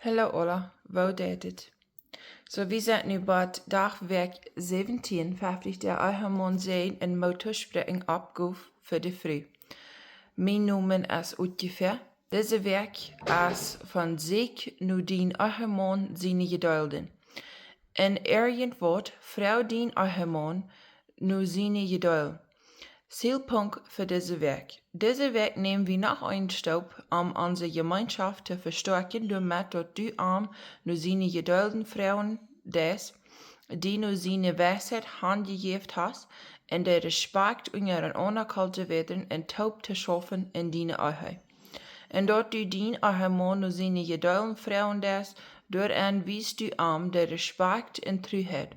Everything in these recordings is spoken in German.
Hallo Ola, wo deed het? So we zijn nu bij dagwerk 17 50 der Alhamon zijn een motorspreng opgave voor de vrouw. Mijn noemen is ungefähr. Deze werk is van zich nu dien Alhamon zijn gedulden. En irgendwoord vrouw dien Alhamon nu zijn geduld. Zielpunkt für diese Werk. Diese Werk nehmen wir nach einem Stopp, unsere Gemeinschaft zu verstärken, damit dort die nur seine gedulden Frauen des, die nur seine Weisheit handgegeben hast, und der Respekt und ihren Anerkannte werden und taub zu schaffen in deine Augen. En dort du dien Mann nur seine gedulden Frauen des, dooran wiest du der Respekt en truheid.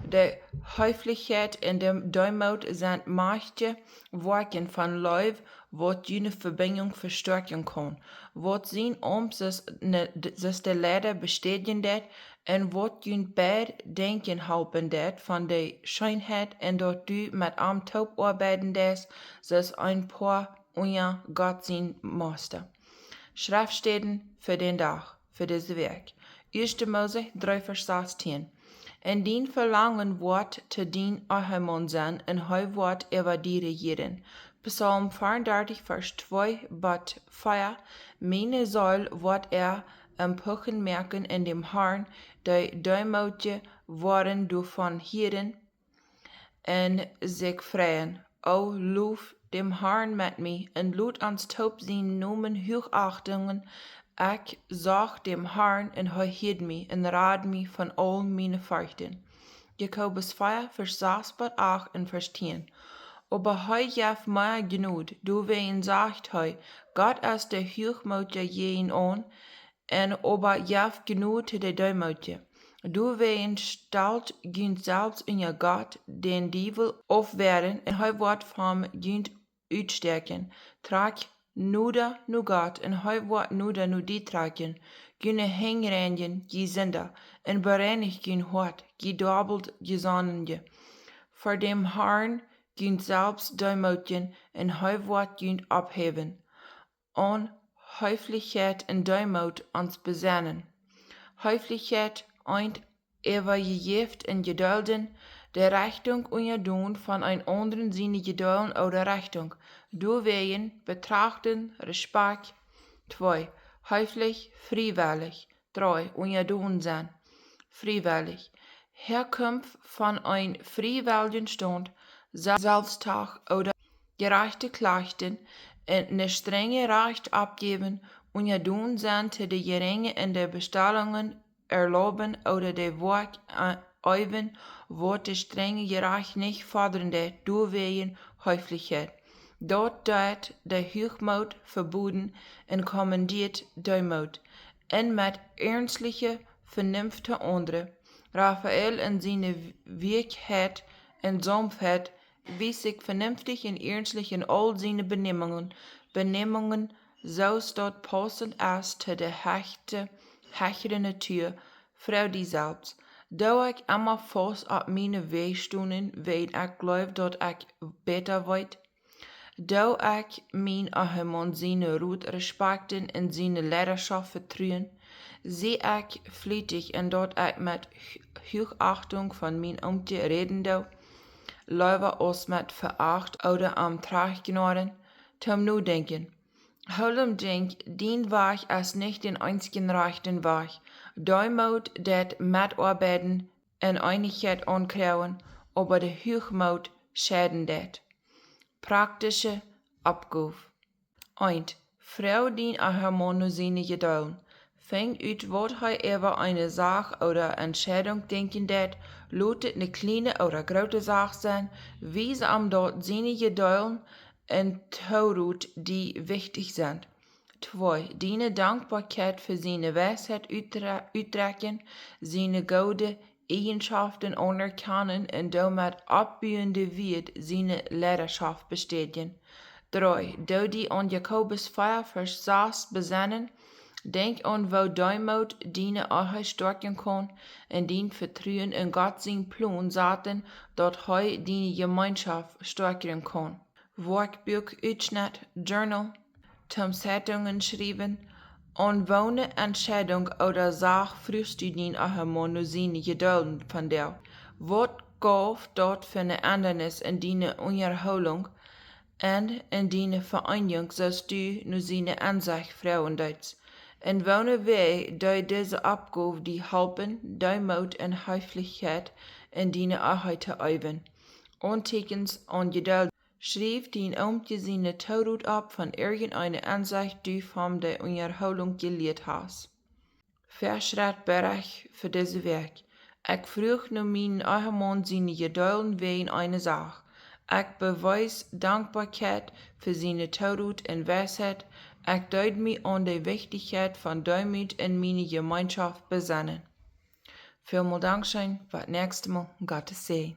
De Höflichkeit en de Duimut zijn machtige Worten van Leib, wat jene Verbindung verstärken kann, wat zien sich de Leder bestätigen det, en wat jene beid denken helpen det van de Schönheit en dort du met taub arbeiten des, sich ein paar unja Gott zien moeste. Schriftstellen für den Tag, für dieses Werk. 1. Mose 3, Vers 16. En dien verlangen wordt te dien Ahemon zijn en hij wordt evaderen jeden. Psalm 34, Vers 2 bat 4. Meine soll wordt Puchen merken in dem Herrn, die duimotje worden du von Hieren en zich freien. O loof dem Herrn met mij, en loot ans taub zijn noemen hoogachtingen. Ik zag dem Herrn, en hij hield mij, en raad mij van al mijn vruchten. Jakobus 4, Vers 6 bis 8 en Vers 10. Aber hij gaf mij genoeg, doorwegen sagt hij, Gott is de hoogmoedje jeen on, en aber gaf genoeg te de duimmoedje. Doorwegen stelt gint zelfs in je Gott den Dievel aufwerden, en hij wordt van gint uitsterken. Trag nuda nu Gott, en hij wordt nuda nu die tragen. Gine hengrenjen, je zinder, en bereinig gin hort, gedobbelt gesonnenje. Voor dem Herrn gint zelfs duimotjen, en hij wordt gint opheven. On Höflichkeit en duimot ons bezinnen. Höflichkeit eint übergejeft en gedulden, de Richtung und je doen van een anderen seine gedulden oder Richtung. Doorwegen, betrachten, Respekt. 2. Höflich, freiwillig. 3. Und je doen zijn. Freiwillig. Herkunft von ein freiwilligen Stand, Selbsttag oder gerechte Klachten, eine strenge Recht abgeben und je doen zijn te de geringe in de bestellungen erlauben oder de Werk üben, wo de strenge Gerecht nicht fordernde doorwegen Höflichkeit. Dort dort de Hochmut verboten en kommandiert Duimut, en met ernstliche Vernunft andere. Raphael in seine Wirkheit en Sanftheit wies sich vernünftig und ernstlich in all seine Benehmungen, so dort passend ist zu der hechte Natur, Frau die selbst. Da ich immer fast auf meine Weg stunden, weil ich glaub, dass ich besser weet. Da ich mein Ahemon seine Ruth respekten und seine Lederschaft vertrauen, sehe ich flüchtig und dort ich mit Hochachtung von mein Umte reden da, lieber als mit Veracht oder am Traggenorden, zum nu denken. Holem denk, dien Weg ist nicht den einzigen rechten Weg. Duimut det mitarbeiten en Einigkeit ankrauen, aber der Hochmut schäden det. Praktische Abgabe. 1. Frau dien Ahemon seine gedulden. Fängt ut wat hij über eine Sache oder Entscheidung denken det, lotet ne kleine oder große Sache sein, wies am dort seine Gedulden en toerut die wichtig sind. 2. Diene Dankbarkeit für seine Weisheit uitdrücken, seine gute Eigenschaften anerkennen und damit abbühende wird seine Lederschaft bestätigen. 3. Do die an Jakobus 4, Vers 6 besinnen, denk an wo Duimut diene auch stärken kann, und dien Vertrauen in Gott sein Plan zaten, dat hij die Gemeinschaft stärken kann. Workbook Uitschnitt, Journal, zum Zeitungen schreiben, Onwone Entscheidung oder Sach frühstudien ahemon nu sine gedulden van der. Wat gaf dort für eine Ändernis in deine Unterholung und in deine Vereinigung, sollst du nu seine Ansicht Frauendeutsch. In welne Wege du diese Abgabe die helpen, die Mut und Höflichkeit in deine Arbeit üben. Ontekens an Geduld. Schreef den umgesehene Torut ab von irgendeiner Ansicht, die von der Unterholung gelehrt hast. Verschritt Bereich für diese Werk. Ich frug nu meinen Ehemann seine Geduld wegen einer Sache. Ich beweis Dankbarkeit für seine Torut und Weisheit. Ich deut mich an die Wichtigkeit von Demut in meine Gemeinschaft besinnen. Vielmal Dankeschön, was nächstes Mal Gottes Segen.